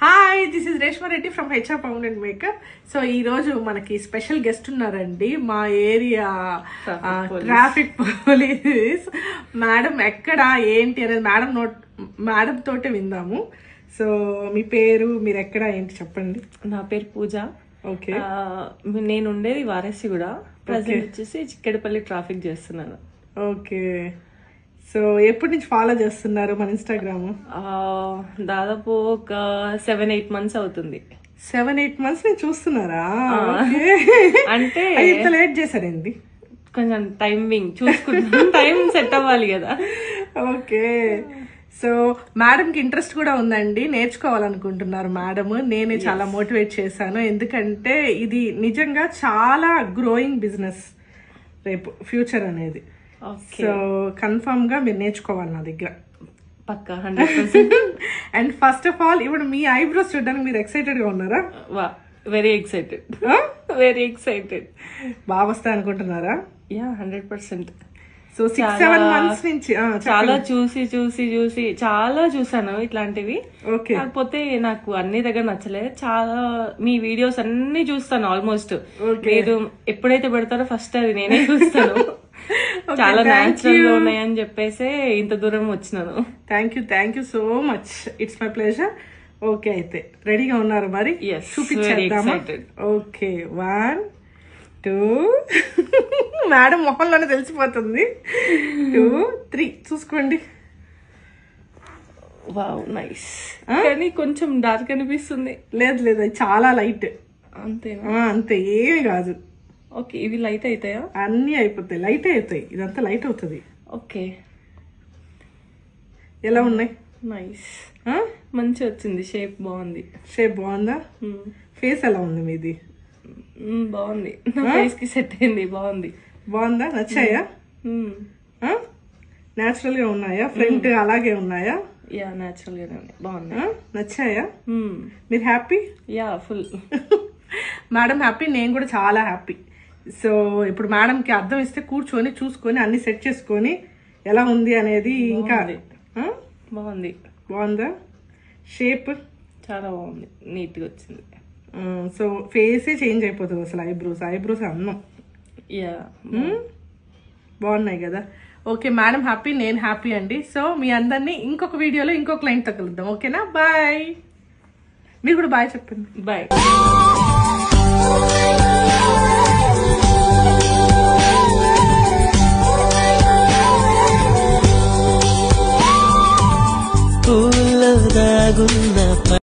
Hi, this is Reshma Reddy from HR pound and makeup. So ఈ రోజు మనకి స్పెషల్ గెస్ట్ ఉన్నారండి, మా ఏరియా ట్రాఫిక్ పోలీస్ మేడం. ఎక్కడ ఏంటి అనేది మేడం తోటే విందాము. సో మీ పేరు, మీరు ఎక్కడ ఏంటి చెప్పండి. నా పేరు పూజ. ఓకే, నేను ఉండేది వారసి కూడా, ప్రజెంట్ వచ్చేసి చిక్కడపల్లి ట్రాఫిక్ చేస్తున్నాను. ఓకే, సో ఎప్పటి నుంచి ఫాలో చేస్తున్నారు మన ఇన్స్టాగ్రామ్? దాదాపు ఒక 7-8 months అవుతుంది. 7-8 months నుంచి చూస్తున్నారా? అంటే ఇంత లేట్ చేశారండి? కొంచెం టైమింగ్ చూసుకుంటాం, టైం సెట్ అవ్వాలి కదా. ఓకే, సో మేడం కి ఇంట్రెస్ట్ కూడా ఉందండి, నేర్చుకోవాలనుకుంటున్నారు మేడం. నేనే చాలా మోటివేట్ చేశాను, ఎందుకంటే ఇది నిజంగా చాలా గ్రోయింగ్ బిజినెస్ రేపు ఫ్యూచర్ అనేది. సో కన్ఫర్మ్ గా మీరు నేర్చుకోవాలి నా దగ్గర, పక్కా 100%. అండ్ ఫస్ట్ ఆఫ్ ఆల్ ఇప్పుడు మీ ఐబ్రోస్ చూడడానికి మీరు ఎక్సైటెడ్ గా ఉన్నారా? Very excited, very excited. బాగా వస్తాయి అనుకుంటున్నారా? 100%. సో 6-7 months నుంచి చాలా చూసి చాలా చూసాను ఇట్లాంటివి. కాకపోతే నాకు అన్ని దగ్గర నచ్చలేదు. చాలా మీ వీడియోస్ అన్ని చూస్తాను ఆల్మోస్ట్. మీరు ఎప్పుడైతే పెడతారో ఫస్ట్ అది నేనే చూస్తాను. చాలా న్యాచురల్ గా ఉన్నాయని చెప్పేసి ఇంత దూరం వచ్చినాను. Thank you so much, it's my pleasure. Okay, అయితే రెడీగా ఉన్నారు మరి? చూపించేద్దామా? ఓకే, 1 2 మేడం మొహంలోనే తెలిసిపోతుంది. 2 3 చూసుకోండి. Wow, nice. కానీ కొంచెం డార్క్ అనిపిస్తుంది. లేదు అది చాలా లైట్. అంతేనా? అంతే, ఏమీ కాదు. ఓకే, ఇవి లైట్ అవుతాయా? అన్ని అయిపోతాయి, లైట్ అవుతాయి. ఇదంతా లైట్ అవుతుంది. ఓకే, ఎలా ఉన్నాయి? నైస్, మంచి వచ్చింది. షేప్ బాగుంది. షేప్ బాగుందా? ఫేస్ ఎలా ఉంది మీది? బాగుంది, నా ఫేస్ కి సెట్ అయింది. బాగుందా? నచ్చాయా? నేచురల్ గా ఉన్నాయా? ఫ్రంట్ అలాగే ఉన్నాయా? యా, నేచురల్ గానే ఉన్నాయి. బాగుంది. నచ్చాయా? మీరు happy? Yeah, full. Madam happy, నేను కూడా చాలా హ్యాపీ. సో ఇప్పుడు మేడం కి అర్థం ఇస్తే కూర్చొని చూసుకొని అన్ని సెట్ చేసుకొని ఎలా ఉంది అనేది. ఇంకా బాగుందా? షేప్ చాలా బాగుంది, నీట్ గా వచ్చింది. సో ఫేసే చేంజ్ అయిపోతుంది అసలు. ఐబ్రోస్ అన్నం. యా, బాగున్నాయి కదా. ఓకే, మేడం హ్యాపీ, నేను హ్యాపీ అండి. సో మీ అందరినీ ఇంకొక వీడియోలో ఇంకొక క్లయింట్తో కలుద్దాం. ఓకేనా? బాయ్. మీరు కూడా బాయ్ చెప్పండి. బాయ్. పూల్లో దాగున్న